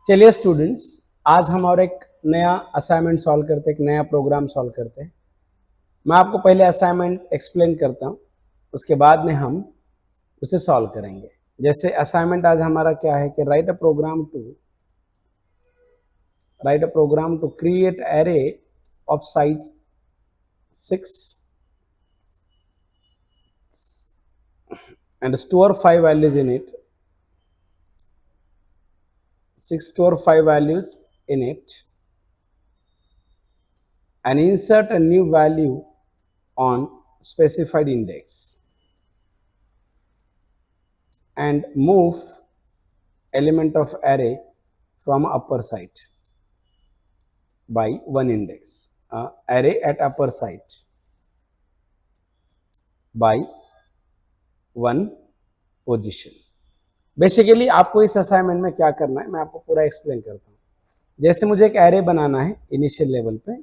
चलिए स्टूडेंट्स, आज हम और एक नया असाइनमेंट सॉल्व करते हैं, एक नया प्रोग्राम सॉल्व करते हैं। मैं आपको पहले असाइनमेंट एक्सप्लेन करता हूँ, उसके बाद में हम उसे सॉल्व करेंगे। जैसे असाइनमेंट आज हमारा क्या है कि write a program to create array of size 6 and store 5 values in it. 6 store 5 values in it and insert a new value on specified index and move element of array from upper side by one index. Array at upper side by one position. Basically आपको इस assignment में क्या करना है मैं आपको पूरा explain करता हूँ। जैसे मुझे एक एरे बनाना है इनिशियल लेवल पे,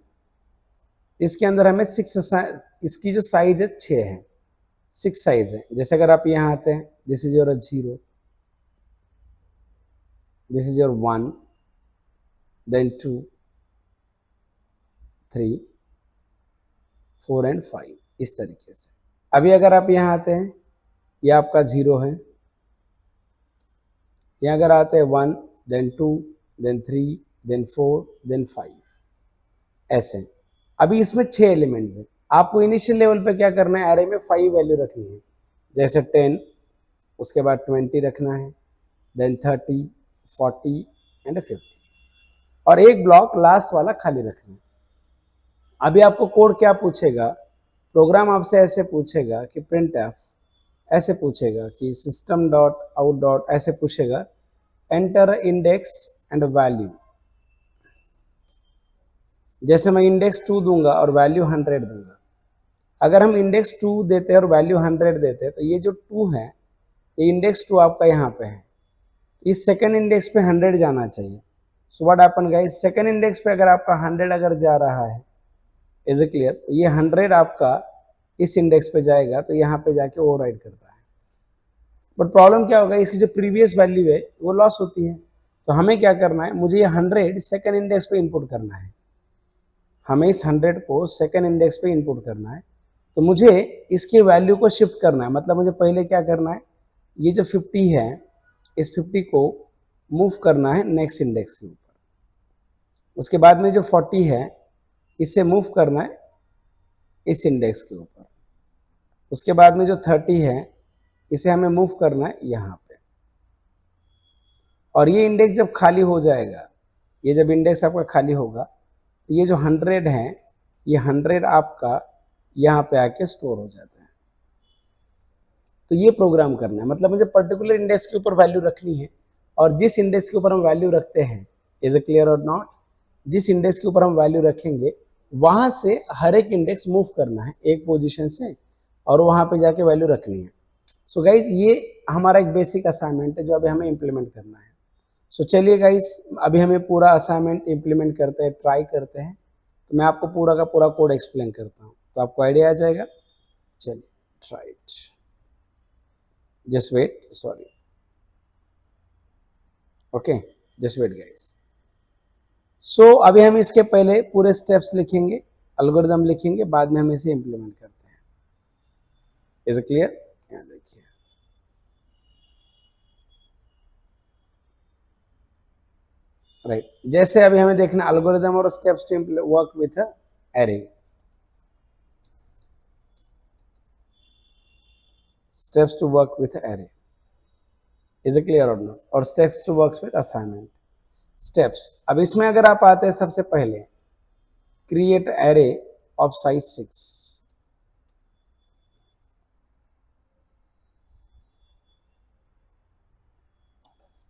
इसके अंदर हमें इसकी जो साइज है 6 है, 6 साइज है। जैसे अगर आप यहाँ आते हैं, this is your 0, this is your 1, then 2, 3, 4 and 5, इस तरीके से। अभी अगर आप यहाँ आते हैं, यह आपका 0 है, यहाँ अगर आते हैं 1, देन 2, देन 3, देन 4, देन 5, ऐसे। अभी इसमें 6 एलिमेंट्स हैं। आपको इनिशियल लेवल पे क्या करना है, एरे में 5 वैल्यू रखनी है। जैसे 10, उसके बाद 20 रखना है, देन 30, 40 एंड 50, और एक ब्लॉक लास्ट वाला खाली रखना है। अभी आपको कोड क्या पूछेगा, प्रोग्राम आपसे ऐसे पूछेगा कि printf, ऐसे पूछेगा कि system डॉट आउट डॉट, ऐसे पूछेगा एंटर इंडेक्स एंड वैल्यू। जैसे मैं इंडेक्स 2 दूंगा और वैल्यू 100 दूंगा। अगर हम इंडेक्स 2 देते हैं और वैल्यू 100 देते हैं तो ये जो 2 है, ये इंडेक्स 2 आपका यहाँ पे है, इस सेकेंड इंडेक्स पे 100 जाना चाहिए। सो what happen guys, second index पे अगर आपका 100 अगर जा रहा है, इज इट क्लियर, तो ये 100 आपका इस इंडेक्स पे जाएगा, तो यहाँ पे जाके ओवरराइड करता है। बट प्रॉब्लम क्या होगा, इसकी जो प्रीवियस वैल्यू है वो लॉस होती है। तो हमें क्या करना है, मुझे ये 100 सेकेंड इंडेक्स पे इनपुट करना है। हमें इस 100 को सेकेंड इंडेक्स पे इनपुट करना है, तो मुझे इसकी वैल्यू को शिफ्ट करना है। मतलब मुझे पहले क्या करना है, ये जो 50 है, इस 50 को मूव करना है नेक्स्ट इंडेक्स के ऊपर। उसके बाद में जो 40 है, इसे मूव करना है इस इंडेक्स के ऊपर। उसके बाद में जो 30 है, इसे हमें मूव करना है यहाँ पे। और ये इंडेक्स जब खाली हो जाएगा, ये जब इंडेक्स आपका खाली होगा, तो ये जो 100 है, ये 100 आपका यहाँ पे आके स्टोर हो जाता है। तो ये प्रोग्राम करना है, मतलब मुझे पर्टिकुलर इंडेक्स के ऊपर वैल्यू रखनी है, और जिस इंडेक्स के ऊपर हम वैल्यू रखते हैं, इज इट क्लियर और नॉट, जिस इंडेक्स के ऊपर हम वैल्यू रखेंगे वहां से हर एक इंडेक्स मूव करना है एक पोजीशन से, और वहां पे जाके वैल्यू रखनी है। सो गाइज, ये हमारा एक बेसिक असाइनमेंट है जो अभी हमें इम्प्लीमेंट करना है। सो चलिए गाइज, अभी हमें पूरा असाइनमेंट इम्प्लीमेंट करते हैं, ट्राई करते हैं। तो मैं आपको पूरा का पूरा कोड एक्सप्लेन करता हूँ, तो आपको आइडिया आ जाएगा। चलिए, try it, just wait, sorry, okay, just wait guys. So अभी हम इसके पहले पूरे स्टेप्स लिखेंगे, एल्गोरिथम लिखेंगे, बाद में हम इसे इम्प्लीमेंट करते हैं। Is it clear? यहाँ देखिए, राइट। जैसे अभी हमें देखना एल्गोरिथम और steps to work with array. Steps to work with array, is it clear और नॉट, और steps to work with assignment. Steps, अब इसमें अगर आप आते हैं, सबसे पहले create array of size 6।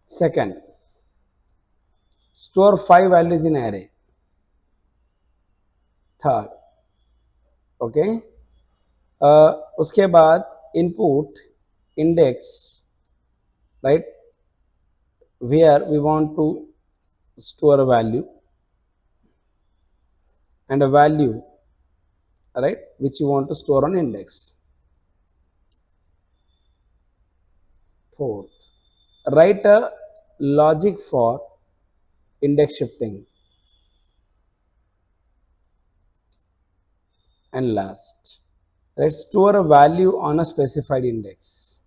Second, store 5 values in array. Third, okay, उसके बाद input index, right, where we want to store a value, and a value, right, which you want to store on index. Fourth, write a logic for index shifting, and last, let's store a value on a specified index,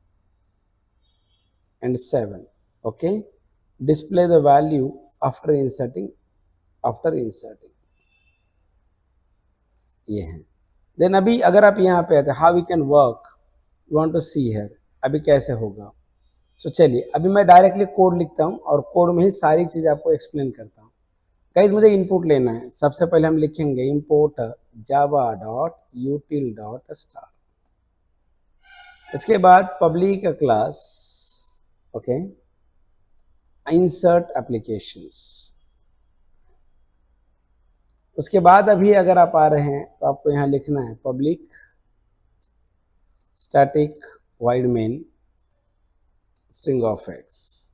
and 7. Okay, display the value after inserting, ये है. Then अभी अगर आप यहाँ पे आते, how we can work, you want to see here, अभी कैसे होगा. सो चलिए अभी मैं डायरेक्टली कोड लिखता हूँ और कोड में ही सारी चीज़ आपको एक्सप्लेन करता हूँ. गाइस मुझे इनपुट लेना है. सबसे पहले हम लिखेंगे इंपोर्ट java.util.star. इसके बाद public class, okay, insert applications. उसके बाद अभी अगर आप आ रहे हैं तो आपको यहाँ लिखना है public static wide main string of x.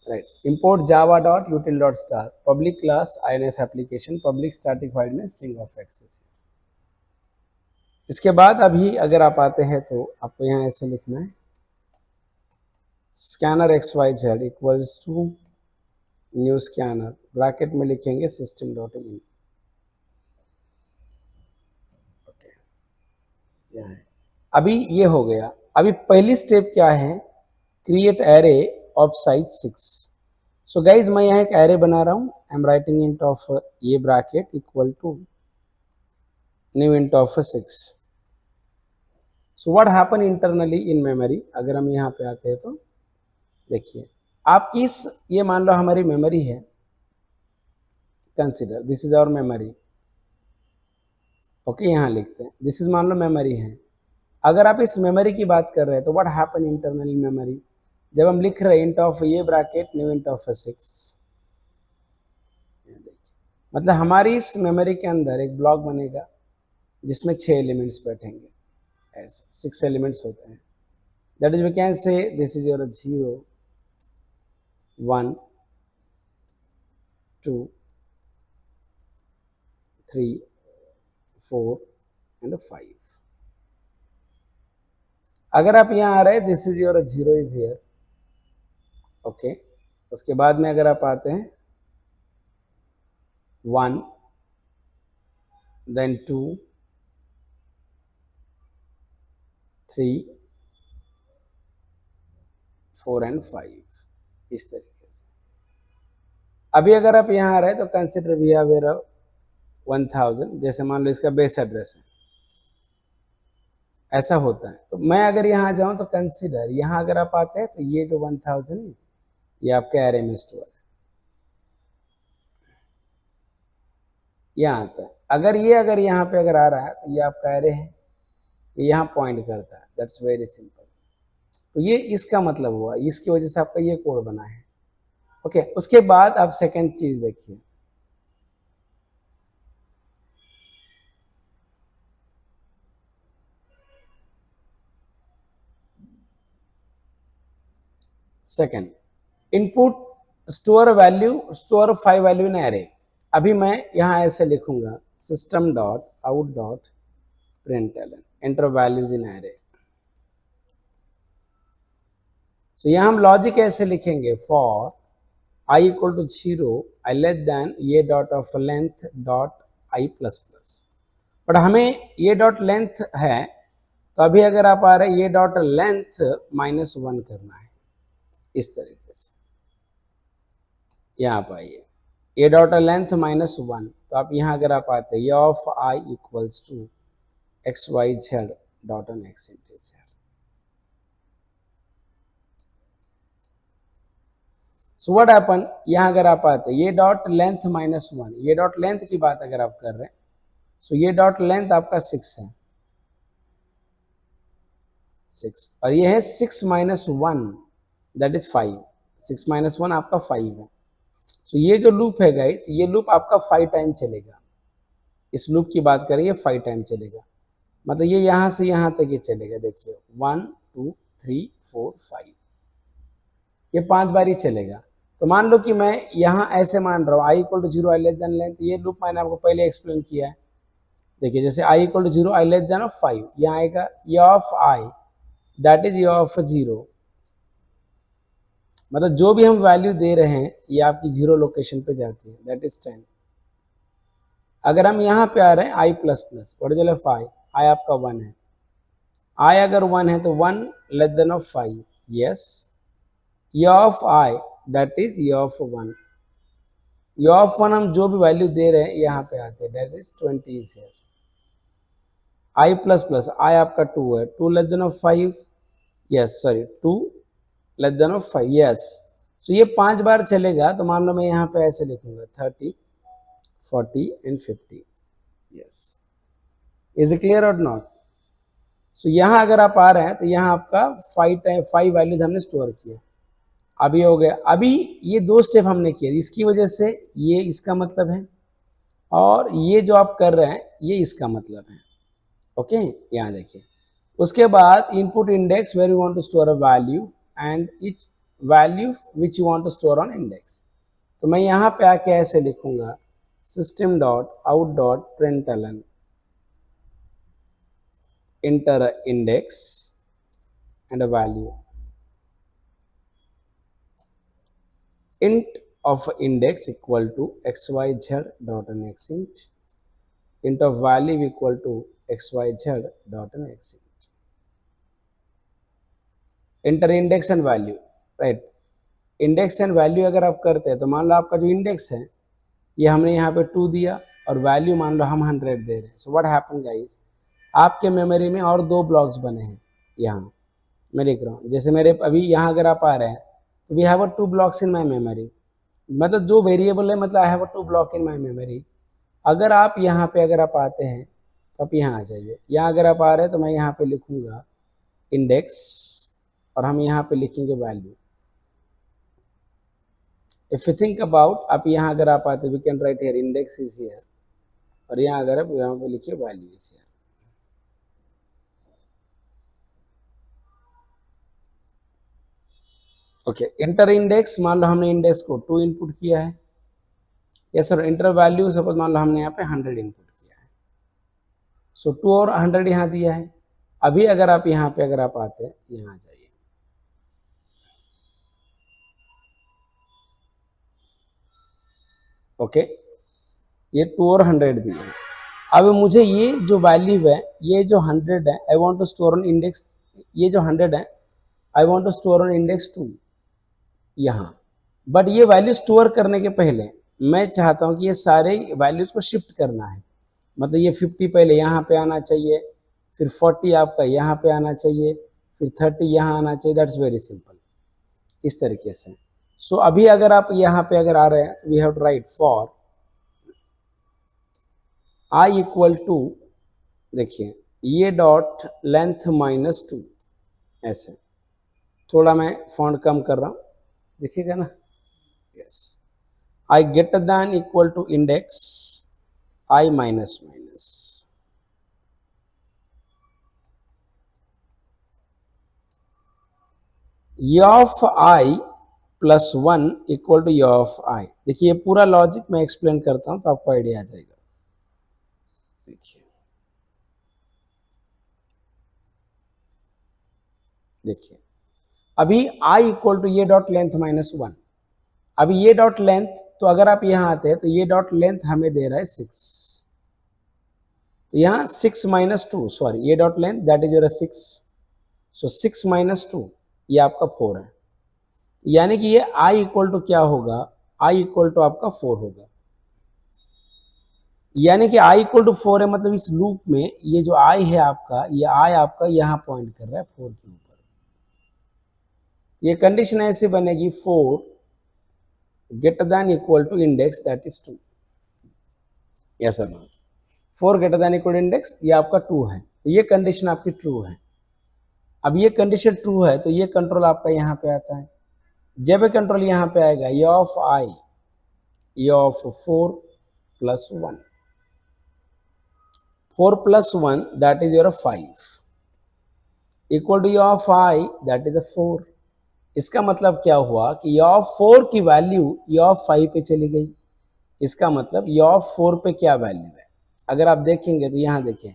Right, import java.util.star public class ins application public static void में string of access. इसके बाद अभी अगर आप आते हैं तो आपको यहाँ ऐसे लिखना है scanner xyz equals to new scanner, bracket में लिखेंगे system.in. ओके, यहाँ है. अभी ये हो गया. अभी पहली स्टेप क्या है, create array of size 6. So guys मैं यहाँ एक एरे बना रहा हूँ. I am writing int of ये bracket equal to new int of 6. So what happen internally in memory, अगर हम यहाँ पे आते हैं तो देखिए आपकी ये मान लो हमारी मेमोरी है. Consider this is our memory. Okay, यहाँ लिखते हैं दिस इज मान लो मेमोरी है. अगर आप इस मेमोरी की बात कर रहे हैं तो व्हाट हैपन इंटरनली मेमोरी, जब हम लिख रहे हैं इंट ऑफ ये ब्रैकेट न्यू इंट ऑफ 6, मतलब हमारी इस मेमोरी के अंदर एक ब्लॉक बनेगा जिसमें 6 एलिमेंट्स बैठेंगे. ऐसे 6 एलिमेंट्स होते हैं. That is we can say this is your 0 1 2 3 4 and 5. अगर आप यहाँ आ रहे हैं this is your 0 is here. Okay, उसके बाद में अगर आप आते हैं 1 देन 2 3 4 एंड 5, इस तरीके से. अभी अगर आप यहाँ आ रहे हैं तो कंसिडर वी हैव 1000, जैसे मान लो इसका बेस एड्रेस है, ऐसा होता है. तो मैं अगर यहाँ जाऊँ तो कंसिडर यहाँ अगर आप आते हैं तो ये जो 1000 है ये आपके एरे में स्टोर है. यहाँ आता है. अगर यहाँ पे अगर आ रहा है तो ये आपका एरे है, ये यहाँ पॉइंट करता है. That's very simple. तो ये इसका मतलब हुआ, इसकी वजह से आपका ये कोड बना है. ओके, उसके बाद आप सेकंड चीज देखिए. Second, input store value, store 5 value in array. अभी मैं यहाँ ऐसे लिखूंगा system dot out dot println enter values in array. So यहाँ हम लॉजिक ऐसे लिखेंगे for i equal to 0 i less than ये dot of length dot i plus plus. But हमें ये डॉट लेंथ है तो अभी अगर आप आ रहे ये डॉट लेंथ -1 करना है इस तरीके से. यहाँ पर आइए ये डॉट लेंथ -1, तो आप यहाँ अगर आप आते हैं ये of i equals to xyz dot on x into z. So what happen, यहाँ अगर आप आते हैं ये डॉट लेंथ -1, ये डॉट लेंथ की बात अगर आप कर रहे हैं सो ये डॉट लेंथ आपका 6 है, 6, और ये है 6 -1 दैट इज 5. 6 -1 आपका 5 है. तो ये जो लूप है गाइस, ये लूप आपका 5 टाइम चलेगा. इस लूप की बात करें ये 5 टाइम चलेगा, मतलब ये यहाँ से यहाँ तक ये चलेगा. देखिए 1 2 3 4 5, ये 5 बार ही चलेगा. तो मान लो कि मैं यहाँ ऐसे मान रहा हूँ i equal to 0 i less than length. ये लूप मैंने आपको पहले एक्सप्लेन किया है. देखिए जैसे i equal to 0, i less than of 5, यहाँ आएगा ये ऑफ i दैट इज ये ऑफ 0, मतलब जो भी हम वैल्यू दे रहे हैं ये आपकी 0 लोकेशन पे जाती है, दैट इज 10। अगर हम यहाँ पे आ रहे हैं i plus plus original 5, i आपका 1 है, i अगर 1 है तो 1 लेस देन ऑफ 5, यस, ये ऑफ i दैट इज ये ऑफ 1, ये ऑफ 1 हम जो भी वैल्यू दे रहे हैं यहाँ पे आते हैं, that is 20 is here. i plus plus i आपका 2 है, 2 less than of 5, yes sorry 2 less than of 5, yes. So ये 5 बार चलेगा, तो मान लो मैं यहाँ पे ऐसे लिखूंगा 30 40 and 50, yes. Is it clear और नॉट? सो यहाँ अगर आप आ रहे हैं तो यहाँ आपका 5 वैल्यूज हमने स्टोर किया, अभी हो गया। अभी ये 2 स्टेप हमने किए, इसकी वजह से ये इसका मतलब है, और ये जो आप कर रहे हैं ये इसका मतलब है, ओके। यहाँ देखिए, उसके बाद input index where you want to store a value and each value which you want to store on index. तो मैं यहाँ पे आके ऐसे लिखूंगा system dot out dot println enter a index and a value, int of index equal to xyz dot next int, int of value equal to xyz dot next int, enter index and value, right? Index and value अगर आप करते हैं तो मान लो आपका जो index है ये हमने यहाँ पे 2 दिया और वैल्यू मान लो हम 100 दे रहे हैं। सो व्हाट हैपन गाइस, आपके मेमोरी में और 2 ब्लॉक्स बने हैं, यहाँ मैं लिख रहा हूँ, जैसे मेरे अभी यहाँ अगर आप आ रहे हैं तो we have 2 blocks in my memory, मतलब जो वेरिएबल है, मतलब I have 2 block in my memory. अगर आप यहाँ पे अगर आप आते हैं तो आप यहाँ आ जाइए, यहाँ अगर आप आ रहे हैं तो मैं यहाँ पे लिखूँगा इंडेक्स और हम यहाँ पे लिखेंगे value. If you think about, आप यहाँ अगर आप आते we can write here index is here, और यहाँ अगर आप यहाँ पे लिखिए value is here. Okay, enter index, मान लो हमने इंडेक्स को 2 इनपुट किया है, yes sir. Enter value suppose मान लो हमने यहाँ पे 100 इनपुट किया है, सो 2 और 100 यहाँ दिया है। अभी अगर आप यहाँ पे अगर आप आते हैं, यहाँ आ जाइए, ओके, ये 2 और 100 दिए हैं। अब मुझे ये जो वैल्यू है, ये जो 100 है, I want to store on index, ये जो 100 है I want to store on index 2 यहाँ। बट ये वैल्यू स्टोर करने के पहले मैं चाहता हूँ कि ये सारे वैल्यूज को शिफ्ट करना है, मतलब ये 50 पहले यहाँ पे आना चाहिए, फिर 40 आपका यहाँ पे आना चाहिए, फिर 30 यहाँ आना चाहिए, दैट्स वेरी सिंपल, इस तरीके से। सो अभी अगर आप यहाँ पे अगर आ रहे हैं तो we have to write for i equal to, देखिए ये डॉट लेंथ -2, ऐसे थोड़ा मैं फॉन्ट कम कर रहा हूँ, देखिएगा ना, yes. i greater than equal to index i minus minus, ये of i plus 1 equal to ये ऑफ i। देखिए ये पूरा लॉजिक मैं एक्सप्लेन करता हूँ तो आपको आइडिया आ जाएगा। देखिए देखिए अभी i इक्वल टू ये डॉट लेंथ -1, अभी ये डॉट लेंथ, तो अगर आप यहाँ आते हैं तो ये डॉट लेंथ हमें दे रहा है 6, तो यहाँ 6 - 2, सॉरी ये dot length that is your 6, सो 6 - 2 ये आपका 4 है, यानी कि ये i इक्वल टू क्या होगा, i इक्वल टू आपका 4 होगा, यानी कि i इक्वल टू 4 है, मतलब इस लूप में ये जो i है आपका, ये i आपका यहाँ पॉइंट कर रहा है 4 के ऊपर। ये कंडीशन ऐसे बनेगी 4 greater than equal to index that is 2, yes or no, 4 greater than equal to index ये आपका 2 है, तो ये कंडीशन आपकी ट्रू है। अब ये कंडीशन ट्रू है तो ये कंट्रोल आपका यहाँ पे आता है, जब ये कंट्रोल यहाँ पे आएगा, ये ऑफ i, ये of 4 + 1, 4 + 1 that is your 5 equal to ये ऑफ i that is 4। इसका मतलब क्या हुआ कि ये ऑफ 4 की वैल्यू ये ऑफ 5 पे चली गई, इसका मतलब ये ऑफ 4 पे क्या वैल्यू है, अगर आप देखेंगे तो यहाँ देखें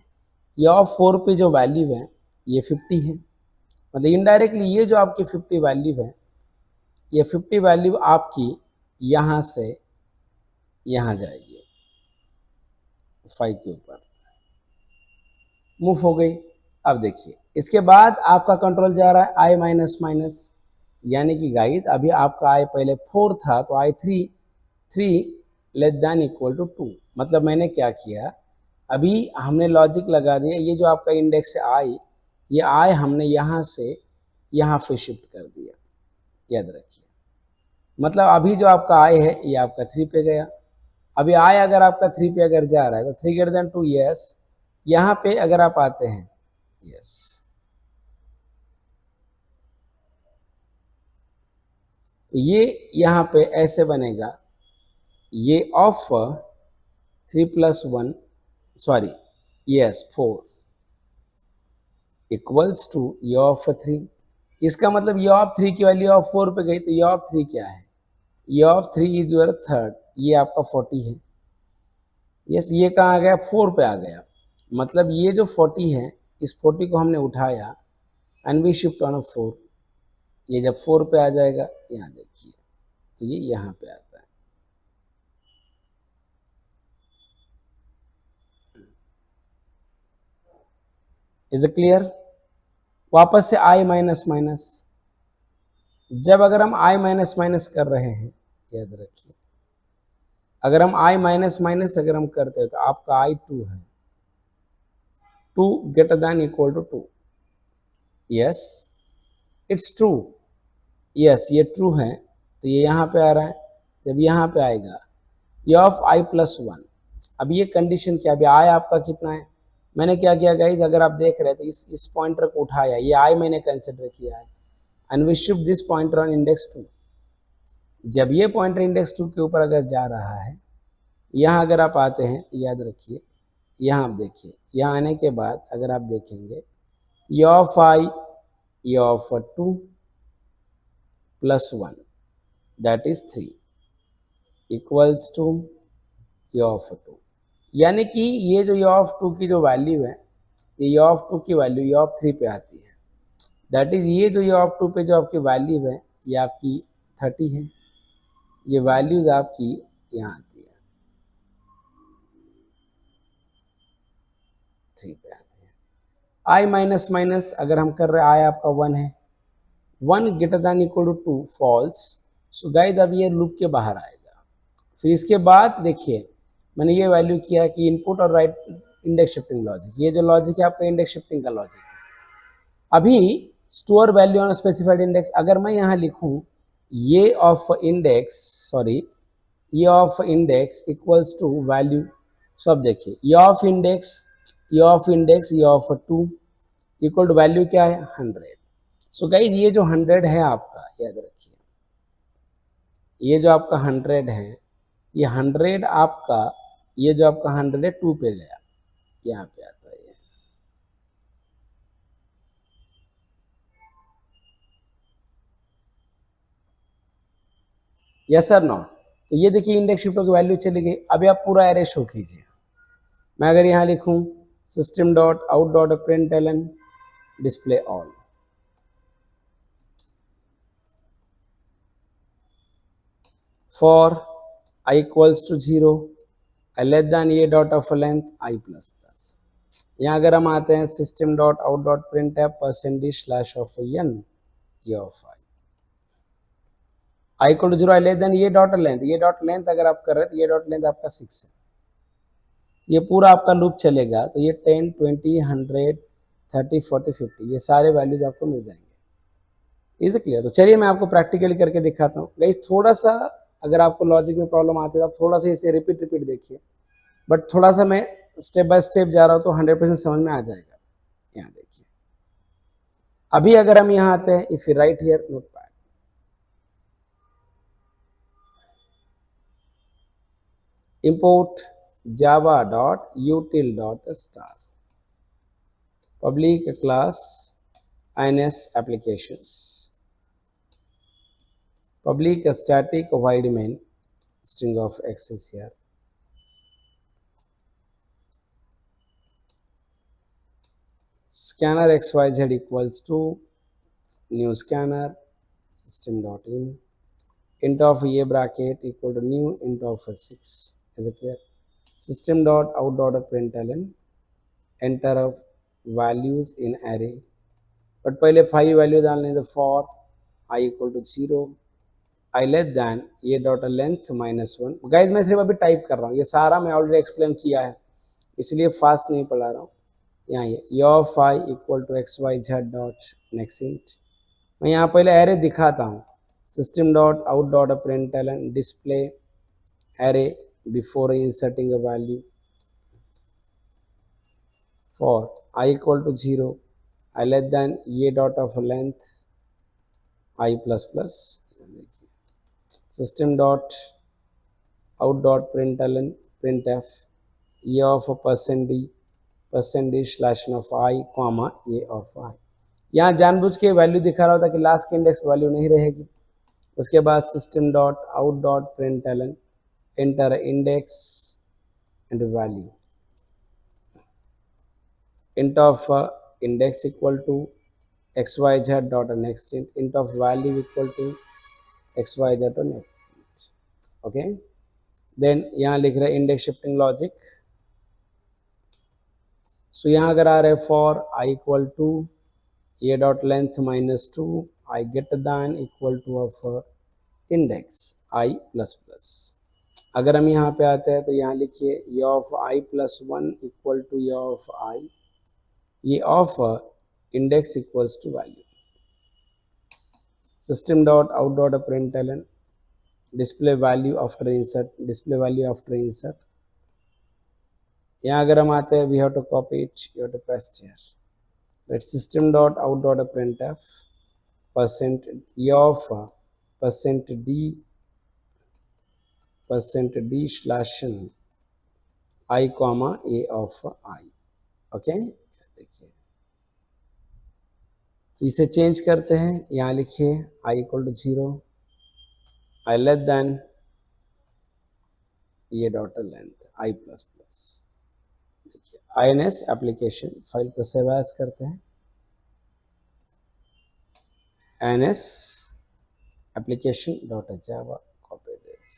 ये ऑफ 4 पे जो वैल्यू है ये 50 है, मतलब इनडायरेक्टली ये जो आपकी 50 वैल्यू है, ये 50 वैल्यू आपकी यहाँ से यहाँ जाएगी 5 के ऊपर मूव हो गई। अब देखिए इसके बाद आपका कंट्रोल जा रहा है आई माइनस माइनस, यानी कि गाइज अभी आपका आई पहले 4 था तो आई 3 लेस देन इक्वल टू 2, मतलब मैंने क्या किया, अभी हमने लॉजिक लगा दिया, ये जो आपका इंडेक्स है आई, ये आई हमने यहाँ से यहाँ पे शिफ्ट कर दिया, याद रखिए। मतलब अभी जो आपका आई है ये आपका 3 पे गया, अभी आई अगर आपका 3 पे अगर जा रहा है तो 3 ग्रेटर देन 2, यस, यहाँ पे अगर आप आते हैं यस, तो ये यहाँ पे ऐसे बनेगा, ये of 3 plus 1 sorry yes 4 equals to ये ऑफ 3, इसका मतलब ये ऑफ 3 की वैल्यू ऑफ 4 पे गई, तो ये ऑफ 3 क्या है, ये ऑफ 3 इज योर थर्ड, ये आपका 40 है, यस, ये कहाँ आ गया 4 पे आ गया, मतलब ये जो 40 है इस 40 को हमने उठाया एंड वी शिफ्ट ऑन 4, ये जब 4 पे आ जाएगा यहाँ देखिए तो ये यहाँ पे आता है। Is it clear? वापस से आई माइनस माइनस, जब अगर हम आई माइनस माइनस कर रहे हैं याद रखिए, अगर हम आई माइनस माइनस अगर हम करते हैं तो आपका आई 2 है, 2 greater than equal to 2, yes it's true, yes ये ट्रू है, तो ये यहाँ पे आ रहा है, जब यहाँ पे आएगा ये ऑफ आई प्लस 1, अब ये कंडीशन क्या, अभी आई आपका कितना है, मैंने क्या किया गाइज, अगर आप देख रहे हैं तो इस पॉइंटर को उठाया, ये आई मैंने कंसिडर किया है and we shift this pointer on index 2, जब ये पॉइंटर इंडेक्स 2 के ऊपर अगर जा रहा है, यहाँ अगर आप आते हैं याद रखिए, यहाँ आप देखिए, यहाँ आने के बाद अगर आप देखेंगे ये ऑफ आई, ये of 2 plus 1 that is 3 equals to ये ऑफ 2, यानी कि ये जो ये ऑफ 2 की जो वैल्यू है, ये ऑफ 2 की वैल्यू ये ऑफ 3 पे आती है, दैट इज ये जो ये ऑफ 2 पे जो आपकी वैल्यू है ये आपकी 30 है, ये वैल्यूज आपकी यहाँ आती है 3 पे आती है। आई माइनस माइनस अगर हम कर रहे हैं, आई आपका 1 है, 1 greater than equal to 2 false, so guys अब ये लूप के बाहर आएगा। फिर इसके बाद देखिए मैंने ये वैल्यू किया कि इनपुट और राइट इंडेक्स शिफ्टिंग लॉजिक, ये जो लॉजिक है आपका इंडेक्स शिफ्टिंग का लॉजिक है। अभी store value on specified index, अगर मैं यहाँ लिखूँ ये ऑफ इंडेक्स सॉरी ये of index equals to value, so अब देखिए ये ऑफ इंडेक्स, ये ऑफ इंडेक्स, ये ऑफ 2 इक्वल टू वैल्यू क्या है 100। सो गाइज ये जो 100 है आपका याद रखिए, ये जो आपका 100 है, ये 100 आपका, ये जो आपका 100 है 2 पे गया, यहाँ पे आता है ये, यस सर नॉट, तो ये देखिए इंडेक्स शिफ्टर की वैल्यू चली गई। अभी आप पूरा एरे शो कीजिए, मैं अगर यहाँ लिखूँ system dot out dot println display all, for i equals to 0 i less than ये dot of length i plus plus, यहाँ अगर हम आते हैं system dot out dot print है परसेंटेज स्लैश ऑफ एन ये of i equal to 0 i less than ये dot length, ये डॉट लेंथ अगर आप कर रहे हैं तो ये डॉट लेंथ आपका 6 है, ये पूरा आपका लूप चलेगा, तो ये 10 20 100 30 40 50 ये सारे वैल्यूज आपको मिल जाएंगे। Is clear? तो चलिए मैं आपको प्रैक्टिकली करके दिखाता हूँ गाइस, थोड़ा सा अगर आपको लॉजिक में प्रॉब्लम आती है तो आप थोड़ा सा इसे रिपीट देखिए, बट थोड़ा सा मैं स्टेप बाय स्टेप जा रहा हूँ तो 100% समझ में आ जाएगा। यहाँ देखिए अभी अगर हम यहाँ आते हैं, if you right here notepad, import java.util.star public class ins applications public static void main string of access here scanner xyz equals to new scanner system dot in int of a bracket equal to new int of 6. Is it clear? System dot out dot println enter of values in array, but पहले 5 value डालने तो for i equal to 0 i less than ये dot length -1. Guys मैं सिर्फ अभी type कर रहा हूँ, ये सारा मैं ऑलरेडी एक्सप्लेन किया है इसलिए फास्ट नहीं पढ़ा रहा हूँ. यहाँ ये of i equal to xyz dot next int. मैं यहाँ पहले एरे दिखाता हूँ. System dot out dot println display array before inserting a value for i equal to 0 i less than a dot of length i plus plus. System dot out dot println printf a of a % slash of i comma a of i. यहाँ जानबूझ के value दिखा रहा होता कि last के index value नहीं रहेगी. उसके बाद system dot out dot println enter index and value. int of index equal to xyz dot next int of value equal to xyz dot next int. Okay, then यहाँ लिख रहे index shifting logic. सो यहाँ अगर आ रहे for i equal to a dot length -2 i greater than equal to of index i plus plus. अगर हम यहाँ पे आते हैं तो यहाँ लिखिए ये of i plus 1 equal to ये ऑफ i, ये of index equals to value. System dot out dot println display value after insert, display value after insert. यहाँ अगर हम आते हैं we have to copy it, you have to paste here. Let system dot out dot printf percent ये of percent d slash i comma a of i. Okay, देखिए तो इसे change करते हैं. यहाँ लिखिए i equal to 0 i less than ये dot length i plus plus. देखिए INS एप्लीकेशन फाइल को सेव एज करते हैं. INS application dot Java copy this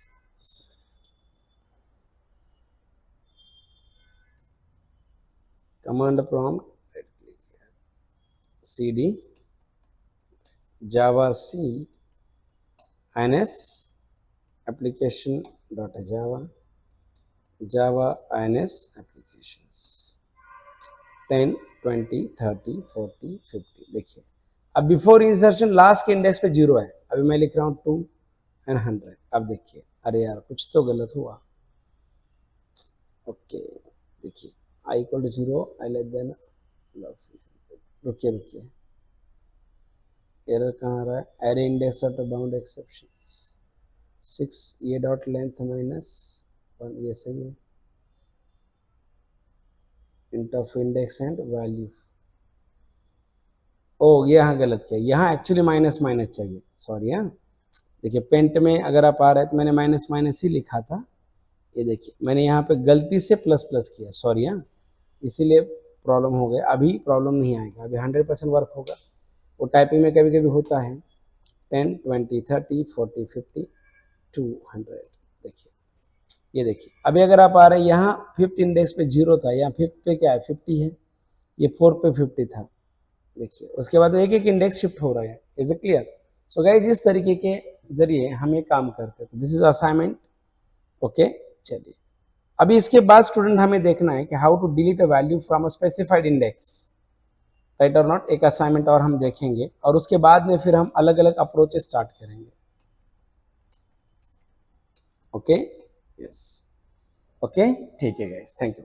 command prompt cd java c ins application dot java ins applications 10 20 30 40 50. देखिए अब before insertion last के index पे 0 है. अभी मैं लिख रहा हूँ 2 and 100. अब देखिए अरे यार कुछ तो गलत हुआ. ओके देखिए i equal to 0 i less than. रुकिए एरर कहाँ आ रहा है. Array index of bound exceptions 6 ये डॉट लेंथ -1 ये सही है. Int of index and value. ओ ये यहाँ गलत किया, यहाँ एक्चुअली माइनस माइनस चाहिए, सॉरी. हाँ देखिए पेंट में अगर आप आ रहे हैं तो मैंने माइनस माइनस ही लिखा था. ये देखिए मैंने यहाँ पे गलती से प्लस प्लस किया, सॉरी. हाँ इसीलिए प्रॉब्लम हो गया. अभी प्रॉब्लम नहीं आएगा, अभी 100% वर्क होगा. वो टाइपिंग में कभी कभी होता है 10 20 30 40 50 200. देखिए ये देखिए अभी अगर आप आ रहे हैं यहाँ 5th इंडेक्स पे 0 था, यहाँ 5th पे क्या है 50 है, ये 4 पे 50 था. देखिए उसके बाद एक एक इंडेक्स शिफ्ट हो रहा है. Is it clear? So guys इस तरीके के जरिए हम ये काम करते हैं. This is assignment. ओके चलिए अभी इसके बाद स्टूडेंट हमें देखना है कि how to delete a value from a specified index, right और नॉट. एक असाइनमेंट और हम देखेंगे और उसके बाद में फिर हम अलग अलग अप्रोच स्टार्ट करेंगे. ओके यस ओके ठीक है गाइस, थैंक यू.